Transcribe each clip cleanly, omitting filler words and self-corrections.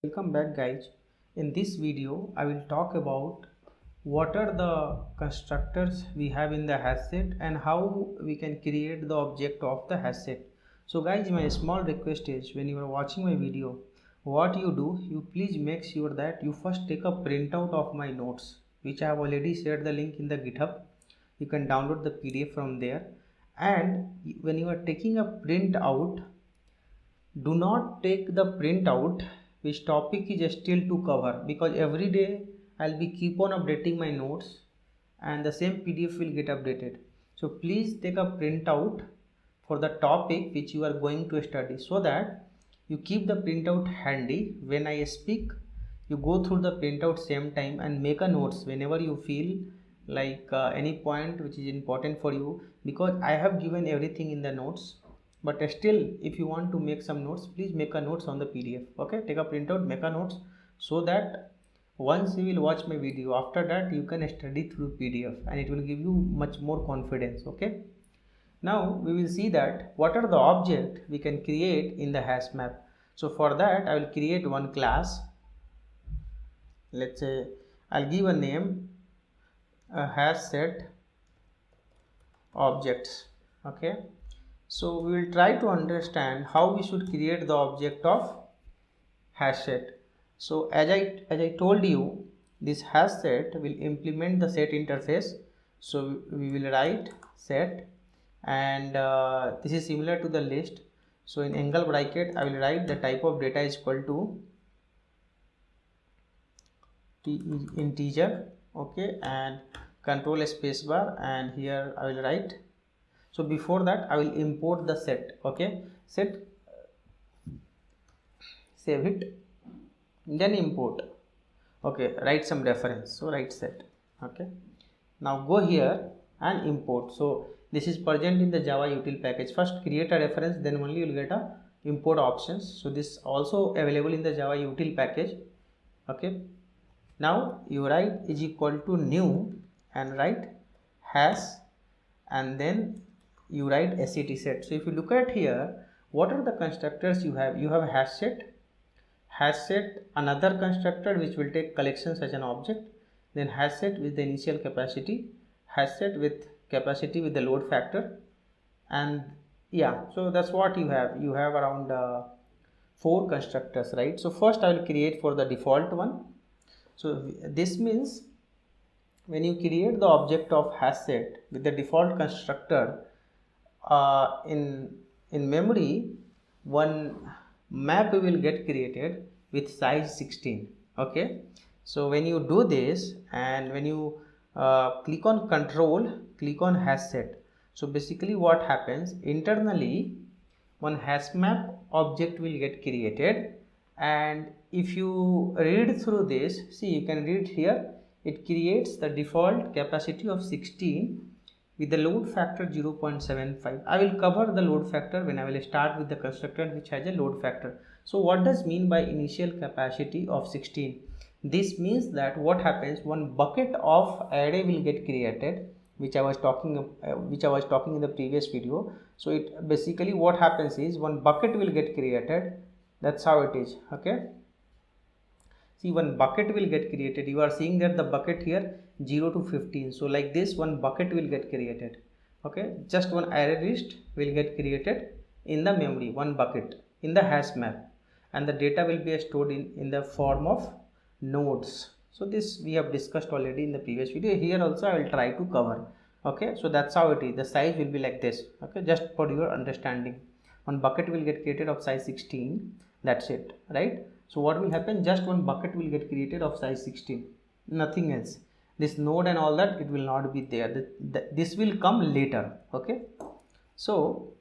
Welcome back guys. In this video I will talk about what are the constructors we have in the hash set and how we can create the object of the hash set. So guys, my small request is when you are watching my video, what you do, you please make sure that you first take a printout of my notes which I have already shared the link in the GitHub. You can download the PDF from there, and when you are taking a print out, do not take the printout which topic is still to cover, because every day I'll be keep on updating my notes and the same PDF will get updated. So please take a printout for the topic which you are going to study, so that you keep the printout handy. When I speak, you go through the printout same time and make a notes whenever you feel like any point which is important for you, because I have given everything in the notes. But still, if you want to make some notes, please make a notes on the PDF. Okay, take a printout, make a notes, so that once you will watch my video, after that you can study through PDF and it will give you much more confidence. Okay, now we will see that what are the object we can create in the hash map. So for that I will create one class. Let's say I'll give a name, a hash set objects. Okay, so we will try to understand how we should create the object of hash set. So as I told you, this hash set will implement the set interface. So we will write set, and this is similar to the list. So in angle bracket I will write the type of data is equal to integer. Okay, and control spacebar, and here I will write. So before that I will import the set. Okay, set, save it, then import. Okay, write some reference, so write set. Okay, now go here and import. So this is present in the Java util package. First create a reference, then only you will get a import options. So this also available in the Java util package. Okay, now you write is equal to new and write hash, and then you write set set. So if you look at here, what are the constructors you have? You have hash set, another constructor which will take collections as an object, then hash set with the initial capacity, hash set with capacity with the load factor, and yeah, so that's what you have. You have around 4 constructors, right? So first I will create for the default one. So this means when you create the object of hash set with the default constructor, in memory, one map will get created with size 16. Okay, so when you do this, and when you click on control, click on hash set, so basically what happens, internally one hash map object will get created. And if you read through this, see, you can read here, it creates the default capacity of 16 with the load factor 0.75. I will cover the load factor when I will start with the constructor which has a load factor. So what does mean by initial capacity of 16? This means that what happens, one bucket of array will get created, which I was talking in the previous video. So it basically what happens is one bucket will get created. That's how it is. Okay, see, one bucket will get created. You are seeing that the bucket here 0 to 15. So like this, one bucket will get created. Okay, just one array list will get created in the memory, one bucket in the hash map, and the data will be stored in the form of nodes. So this we have discussed already in the previous video. Here also I will try to cover. Okay, so that's how it is. The size will be like this. Okay, just for your understanding, one bucket will get created of size 16. That's it, right? So what will happen, just one bucket will get created of size 16, nothing else. This node and all that, it will not be there. This will come later. Okay, so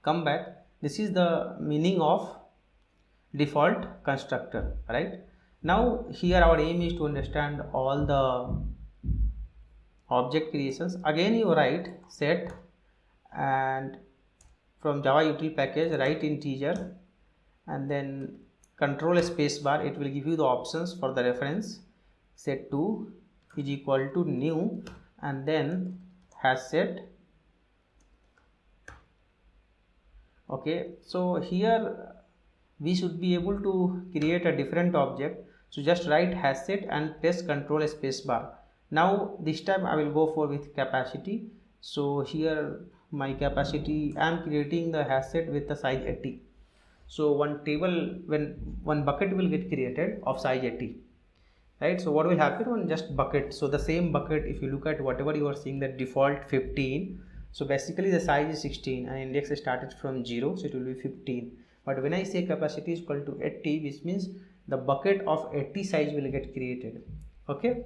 come back. This is the meaning of default constructor, right? Now here our aim is to understand all the object creations. Again you write set, and from Java util package write integer, and then control space bar, it will give you the options for the reference. Set 2 is equal to new, and then hash set. Okay, so here we should be able to create a different object. So just write hash set and press control spacebar. Now this time I will go for with capacity. So here my capacity, I am creating the hash set with the size 80. So one table, when one bucket will get created of size 80, right? So what will happen on just bucket, so the same bucket, if you look at whatever you are seeing, the default 15, so basically the size is 16 and index started from 0, so it will be 15. But when I say capacity is equal to 80, which means the bucket of 80 size will get created. Okay,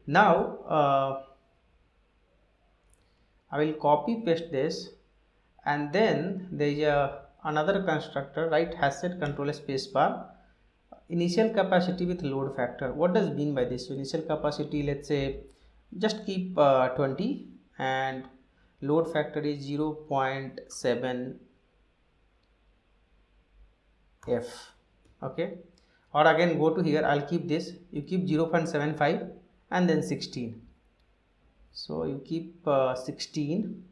now I will copy paste this, and then there is another constructor, right? Hash set control spacebar, initial capacity with load factor. What does mean by this? So initial capacity, let's say just keep 20 and load factor is 0.7 f. Okay, or again go to here, I'll keep this, you keep 0.75 and then 16. So you keep 16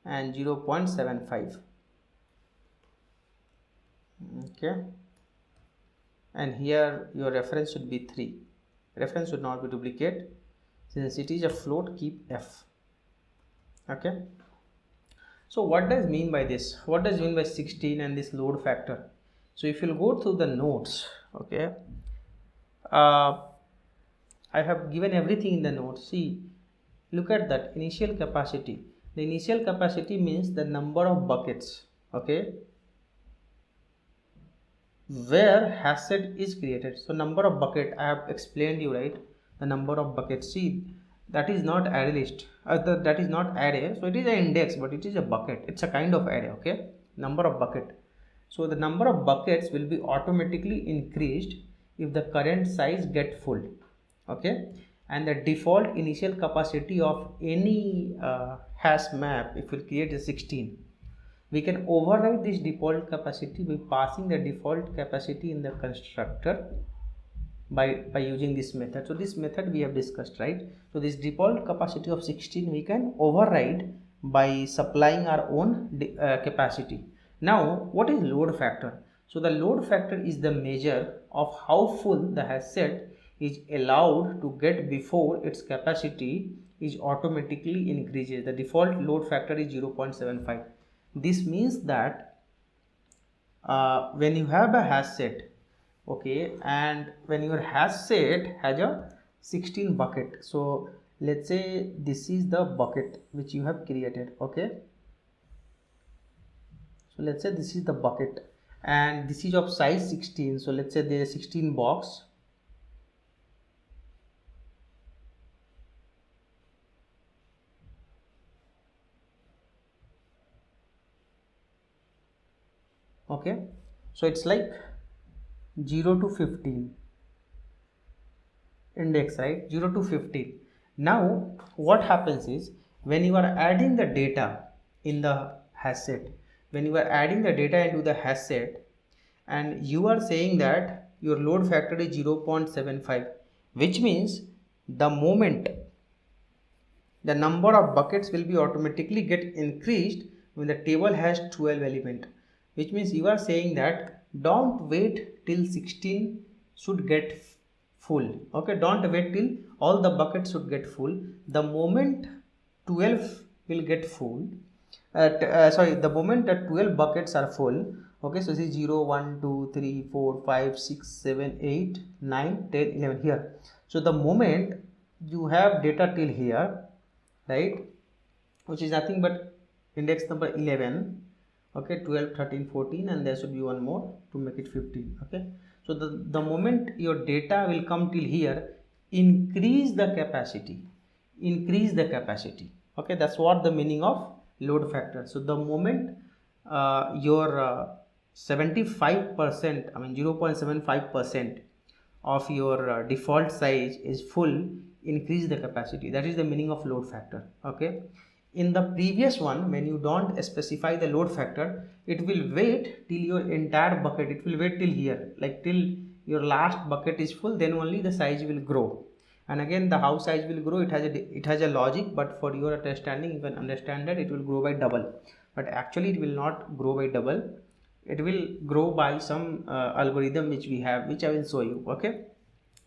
and 0.75. Okay, and here your reference should be 3. Reference should not be duplicate. Since it is a float, keep f. Okay, so what does mean by this? What does mean by 16 and this load factor? So if you'll go through the notes, okay, I have given everything in the notes. See, look at that initial capacity. The initial capacity means the number of buckets, okay, where hash set is created. So number of bucket, I have explained you, right? The number of buckets. See, that is not array list, that is not array, so it is an index, but it is a bucket. It's a kind of array. Okay, number of bucket. So the number of buckets will be automatically increased if the current size get full. Okay, and the default initial capacity of any hash map, if we create a 16, we can override this default capacity by passing the default capacity in the constructor by using this method. So this method we have discussed, right? So this default capacity of 16 we can override by supplying our own capacity. Now what is load factor? So the load factor is the measure of how full the hash set is allowed to get before its capacity is automatically increases. The default load factor is 0.75. This means that when you have a hash set, okay, and when your hash set has a 16 bucket, so let's say this is the bucket which you have created. Okay, so let's say this is the bucket and this is of size 16, so let's say there is 16 box. Okay, so it's like 0 to 15 index, right? 0 to 15. Now what happens is, when you are adding the data in the hash set, when you are adding the data into the hash set and you are saying that your load factor is 0.75, which means the moment the number of buckets will be automatically get increased when the table has 12 element, which means you are saying that don't wait till 16 should get full. Okay, don't wait till all the buckets should get full. The moment 12 will get full, the moment that 12 buckets are full, okay, so this is 0 1 2 3 4 5 6 7 8 9 10 11 here. So the moment you have data till here, right, which is nothing but index number 11, okay, 12 13 14, and there should be one more to make it 15. Okay, so the moment your data will come till here, increase the capacity. Okay, that's what the meaning of load factor. So the moment your 75%, I mean 0.75% of your default size is full, increase the capacity. That is the meaning of load factor. Okay, in the previous one, when you don't specify the load factor, it will wait till your entire bucket, it will wait till here, like till your last bucket is full, then only the size will grow. And again, the how size will grow, it has a logic, but for your understanding, you can understand that it will grow by double, but actually it will not grow by double. it will grow by some algorithm which we have, which I will show you. Okay,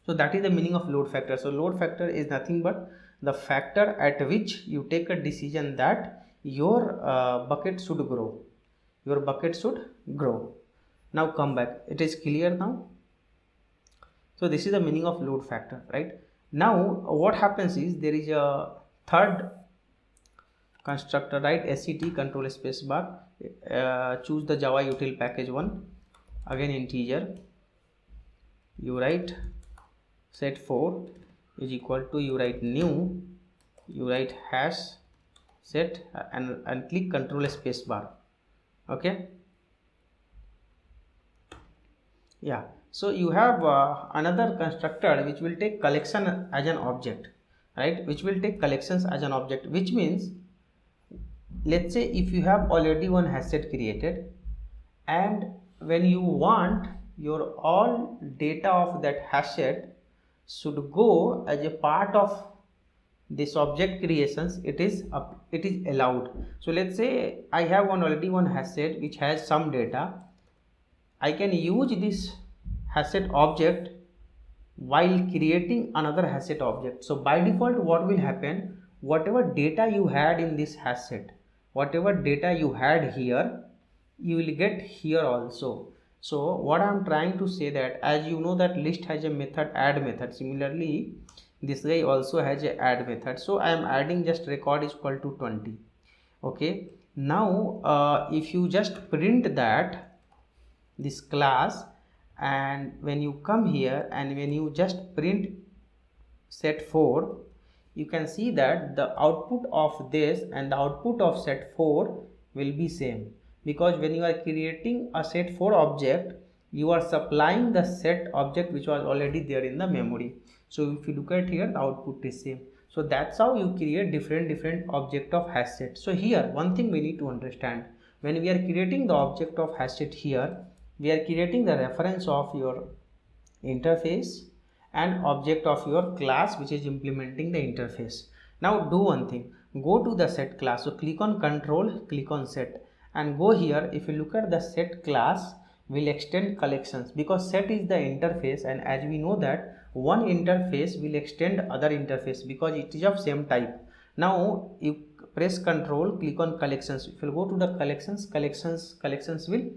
so that is the meaning of load factor. So load factor is nothing but the factor at which you take a decision that your bucket should grow. Your bucket should grow. Now come back. It is clear now. So this is the meaning of load factor, right? Now what happens is there is a third constructor, right? set control space bar. Choose the Java util package 1. Again integer. You write set4 is equal to, you write new, you write hash set and click control space bar. Okay, yeah. So you have another constructor which will take collection as an object, right? Which will take collections as an object, which means, let's say if you have already one hash set created, and when you want your all data of that hash set should go as a part of this object creations, it is allowed. So let's say I have already one hash set which has some data. I can use this hash set object while creating another hash set object. So by default what will happen, whatever data you had in this hash set, whatever data you had here, you will get here also. So what I am trying to say that, as you know that list has a method add method, similarly this guy also has a add method. So I am adding just record is equal to 20. Okay, now if you just print that this class, and when you come here and when you just print set4, you can see that the output of this and the output of set4 will be same, because when you are creating a set4 object, you are supplying the set object which was already there in the memory. So if you look at here, the output is same. So that's how you create different object of hash set. So here one thing we need to understand, when we are creating the object of hash set here, we are creating the reference of your interface and object of your class which is implementing the interface. Now do one thing, go to the set class. So click on control, click on set, and go here. If you look at the set class, will extend collections, because set is the interface, and as we know that one interface will extend other interface because it is of same type. Now you press control, click on collections. If you go to the collections will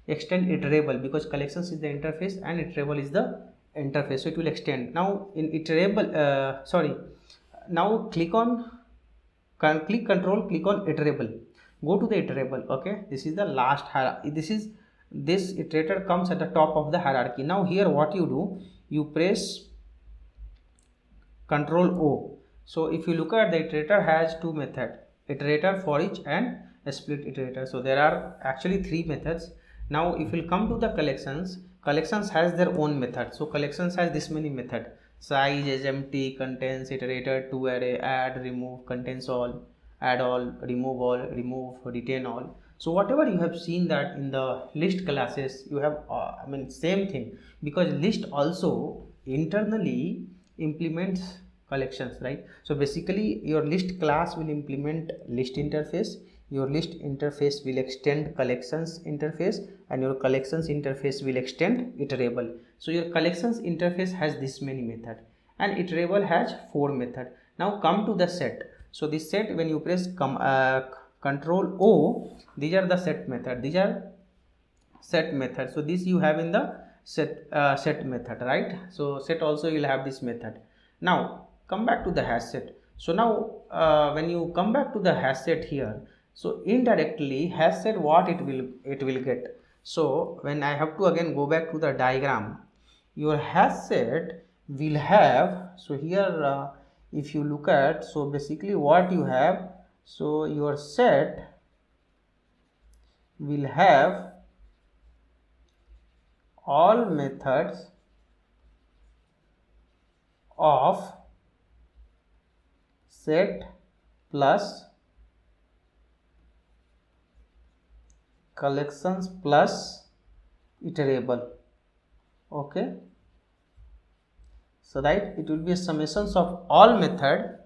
extend iterable, because collections is the interface and iterable is the interface, so it will extend. Now in iterable now click control, click on iterable, go to the iterable. Okay, this is the last hierarchy. This iterator comes at the top of the hierarchy. Now here what you do, you press control O. So if you look at the iterator has two methods, iterator for each and a split iterator. So there are actually three methods. Now if you come to the collections has their own method. So collections has this many method: size, is empty, contains, iterator, to array, add, remove, contains all, add all, remove, retain all. So whatever you have seen that in the list classes, you have same thing, because list also internally implements collections, right? So basically your list class will implement list interface, your list interface will extend collections interface, and your collections interface will extend iterable. So your collections interface has this many method, and iterable has 4 method. Now come to the set. So this set, when you press control O, these are the set method, these are set method. So this you have in the set method, right? So set also you will have this method. Now come back to the hash set. So now when you come back to the hash set here, so indirectly hash set what it will get. So when I have to again go back to the diagram, your hash set will have, so here if you look at, so basically what you have, so your set will have all methods of set plus collections plus iterable. Okay, so that it will be a summations of all method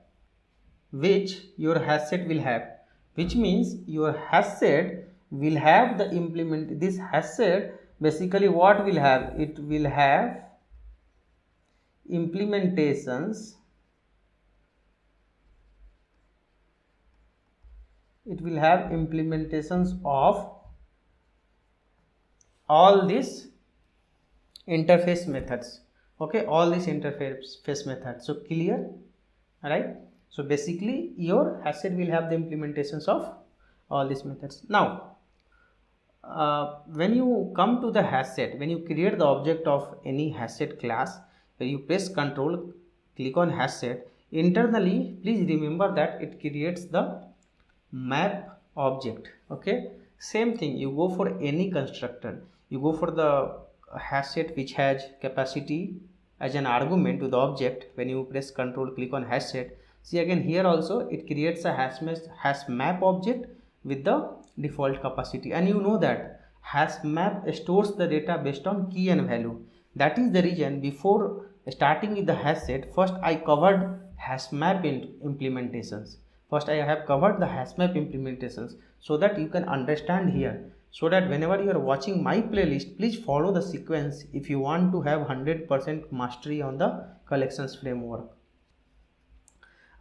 which your hash set will have, which means your hash set will have the implement this hash set. Basically what will have, it will have implementations, it will have implementations of all these interface methods. Okay, all these interface methods. So clear, right? So basically your hash set will have the implementations of all these methods. Now when you come to the hash set, when you create the object of any hash set class, when you press control, click on hash set, internally please remember that it creates the map object. Okay, same thing, you go for any constructor, you go for the hash set which has capacity as an argument to the object. When you press control, click on hash set, see again here also it creates a hash map object with the default capacity. And you know that hash map stores the data based on key and value. That is the reason before starting with the hash set, first I covered hash map implementations. First I have covered the hash map implementations so that you can understand here, so that whenever you are watching my playlist, please follow the sequence if you want to have 100% mastery on the collections framework.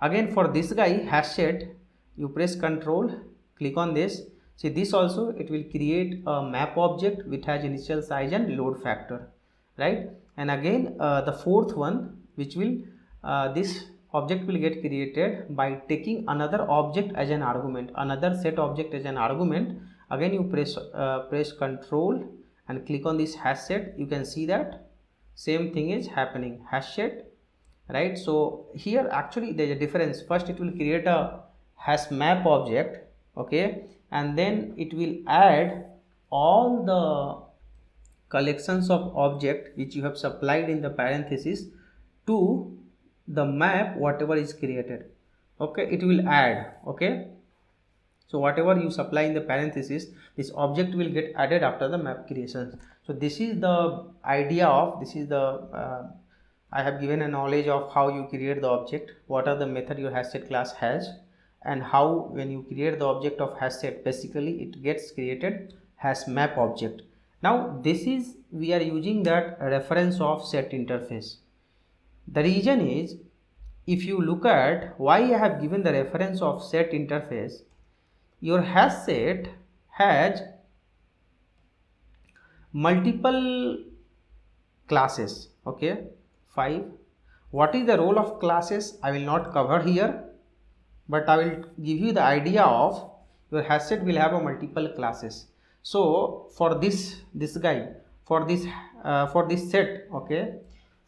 Again for this guy hash set, you press control, click on this. See this also, it will create a map object which has initial size and load factor, right? And again the fourth one, which will this object will get created by taking another object as an argument, another set object as an argument. Again you press control and click on this hash set, you can see that same thing is happening, hash set, right? So here actually there is a difference. First it will create a hash map object, okay, and then it will add all the collections of object which you have supplied in the parenthesis to the map whatever is created. Okay, it will add. Okay, so whatever you supply in the parenthesis, this object will get added after the map creation. So this is the idea of, this is the I have given a knowledge of how you create the object, what are the method your hash set class has, and how when you create the object of hash set, basically it gets created hash map object. Now this is, we are using that reference of set interface. The reason is, if you look at why I have given the reference of set interface, your hash set has multiple classes, okay, 5. What is the role of classes I will not cover here, but I will give you the idea of your hash set will have a multiple classes. So for this guy, for this set, okay,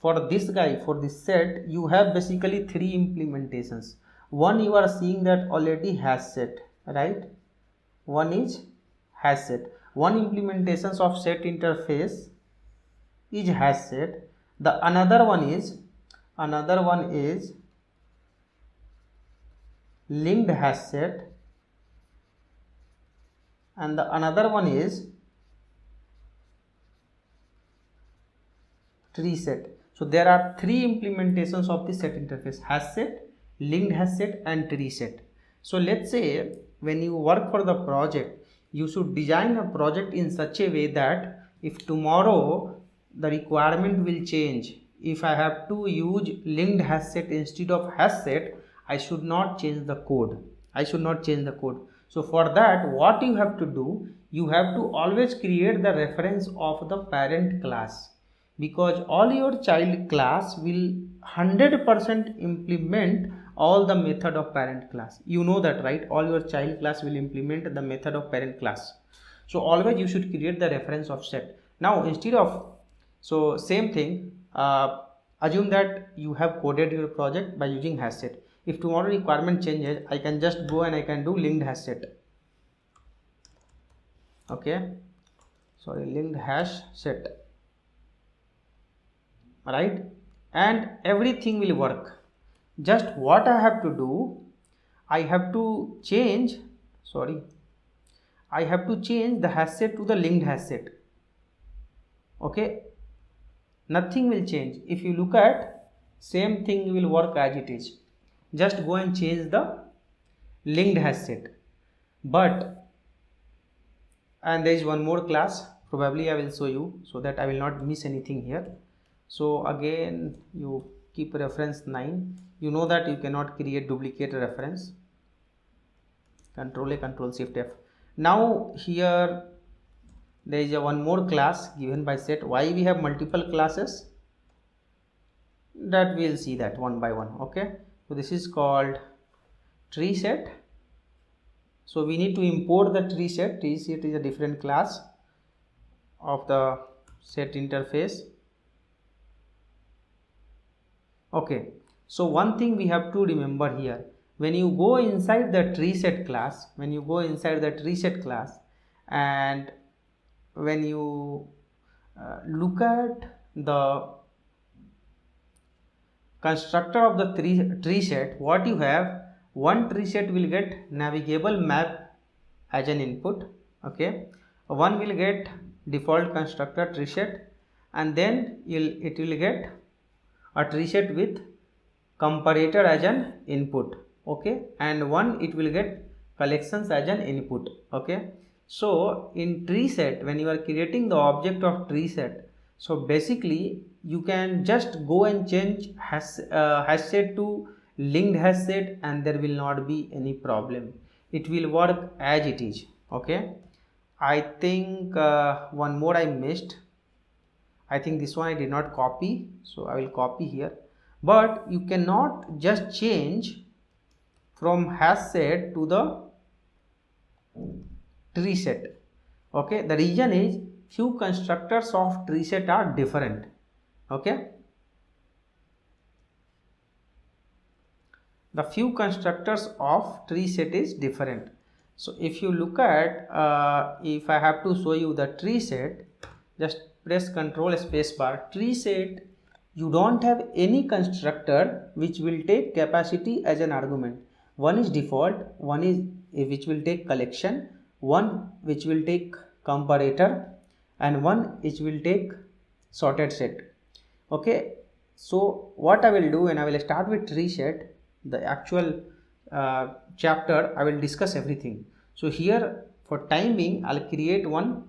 for this guy, for this set, you have basically 3 implementations. One you are seeing that already hash set, right? One is hash set. One implementations of set interface is hash set. The another one is linked hash set, and the another one is tree set. So there are 3 implementations of the set interface: hash set, linked hash set, and tree set. So let's say when you work for the project, you should design a project in such a way that if tomorrow the requirement will change, if I have to use linked hash set instead of hash set, I should not change the code. So for that, what you have to do, you have to always create the reference of the parent class, because all your child class will 100% implement all the method of parent class. You know that, right? All your child class will implement the method of parent class. So always you should create the reference of set. Now instead of, so same thing, assume that you have coded your project by using hash set. If tomorrow requirement changes, I can just go and I can do linked hash set. Okay, sorry, linked hash set, right? And everything will work. Just what I have to do, I have to change the hash set to the linked hash set. Okay, nothing will change. If you look at, same thing will work as it is. Just go and change the linked hash set. But and there is one more class, probably I will show you so that I will not miss anything here. So again you keep reference 9. You know that you cannot create duplicate reference. Control A, Control Shift F. Now here there is a one more class given by set. Why we have multiple classes? That we will see that one by one. Okay, so this is called tree set. So we need to import the tree set. Tree set is a different class of the set interface. Okay, so one thing we have to remember here, when you go inside the tree set class, and when you look at the constructor of the tree set, what you have, one tree set will get navigable map as an input. Okay, one will get default constructor tree set, and then it will get a tree set with comparator as an input. Okay, and one it will get collections as an input. Okay, so in tree set, when you are creating the object of tree set, so basically you can just go and change hash set to linked hash set, and there will not be any problem. It will work as it is. Okay, I think one more I missed. I think this one I did not copy, so I will copy here. But you cannot just change from hash set to the tree set. Okay, the reason is few constructors of tree set are different. Okay, the few constructors of tree set is different. So if you look at if I have to show you the tree set, just press Control space bar. Tree set, you don't have any constructor which will take capacity as an argument. One is default, one is which will take collection, one which will take comparator, and one which will take sorted set. Okay, so what I will do, and I will start with tree set, the actual chapter I will discuss everything. So here for time being I'll create one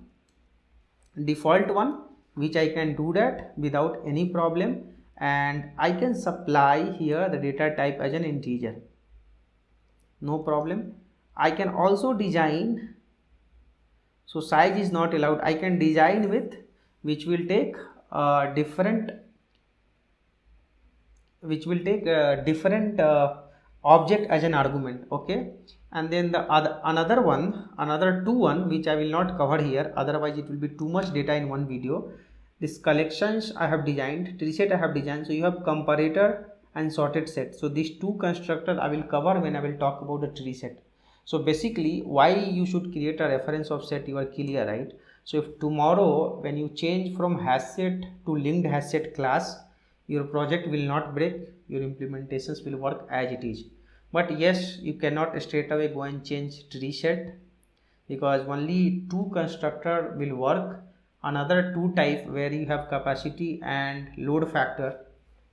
default one which I can do that without any problem, and I can supply here the data type as an integer, no problem. I can also design, so size is not allowed, I can design with which will take different object as an argument. Okay, and then the another two which I will not cover here, otherwise it will be too much data in one video. This collections I have designed, tree set I have designed, so you have comparator and sorted set. So these two constructors I will cover when I will talk about the tree set. So basically why you should create a reference of set, you are clear, right? So if tomorrow when you change from hash set to linked hash set class, your project will not break, your implementations will work as it is. But yes, you cannot straight away go and change tree set, because only two constructor will work. Another two type where you have capacity and load factor,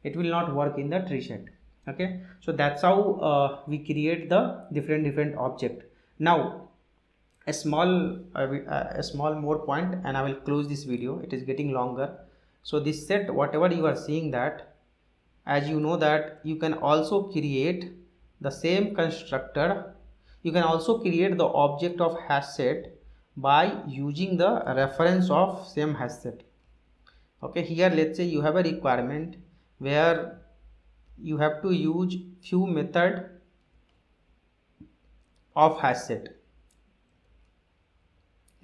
it will not work in the tree set. Okay, so that's how we create the different object. Now a small more point and I will close this video, it is getting longer. So this set, whatever you are seeing, that as you know that you can also create the same constructor, you can also create the object of hash set by using the reference of same hash set. Okay, here let's say you have a requirement where you have to use few method of hash set,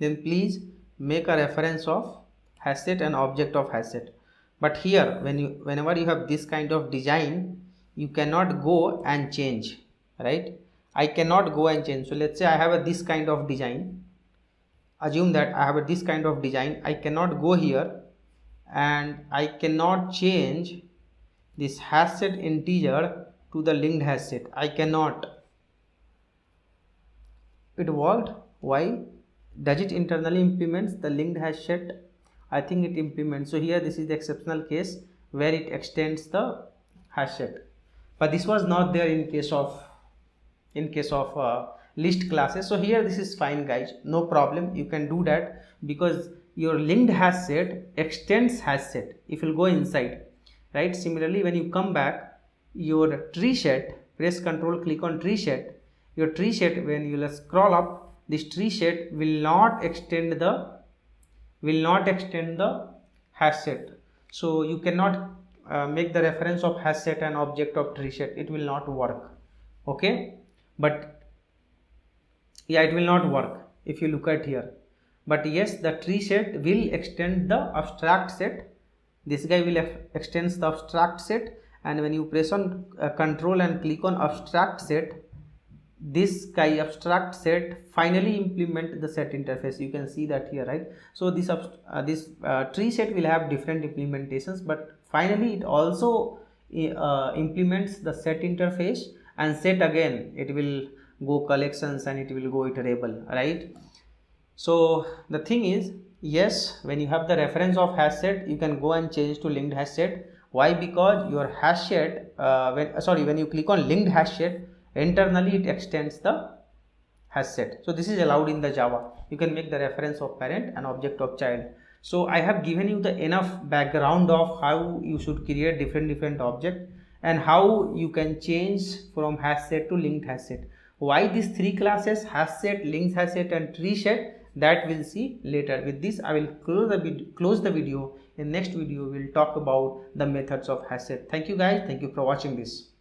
then please make a reference of hash set and object of hash set. But here whenever you have this kind of design, you cannot go and change, right? I cannot go and change. So let's say I have this kind of design, assume that I have this kind of design, I cannot go here and I cannot change this hash set integer to the linked hash set. I cannot. It worked. Why? Does it internally implements the linked hash set? I think it implements. So here this is the exceptional case where it extends the hash set, but this was not there in case of list classes. So here this is fine guys, no problem, you can do that because your linked hash set extends hash set if you go inside, right? Similarly, when you come back, your tree set, press Ctrl, click on tree set. Your tree set, when you will scroll up, this tree set will not extend the hash set. So you cannot make the reference of hash set and object of tree set. It will not work. Okay, but yeah, it will not work if you look at here. But yes, the tree set will extend the abstract set. This guy will extends the abstract set, and when you press on Control and click on abstract set, this guy abstract set finally implement the set interface. You can see that here, right? So this tree set will have different implementations, but finally it also implements the set interface, and set again it will go collections and it will go iterable, right? So the thing is, yes, when you have the reference of hash set, you can go and change to linked hash set. Why? Because your hash set when you click on linked hash set, internally it extends the hash set. So this is allowed in the Java. You can make the reference of parent and object of child. So I have given you the enough background of how you should create different object and how you can change from hash set to linked hash set. Why these three classes, hash set, linked hash set and tree set, that we'll see later. With this I will close the video. In next video we'll talk about the methods of hash set. Thank you guys, thank you for watching this.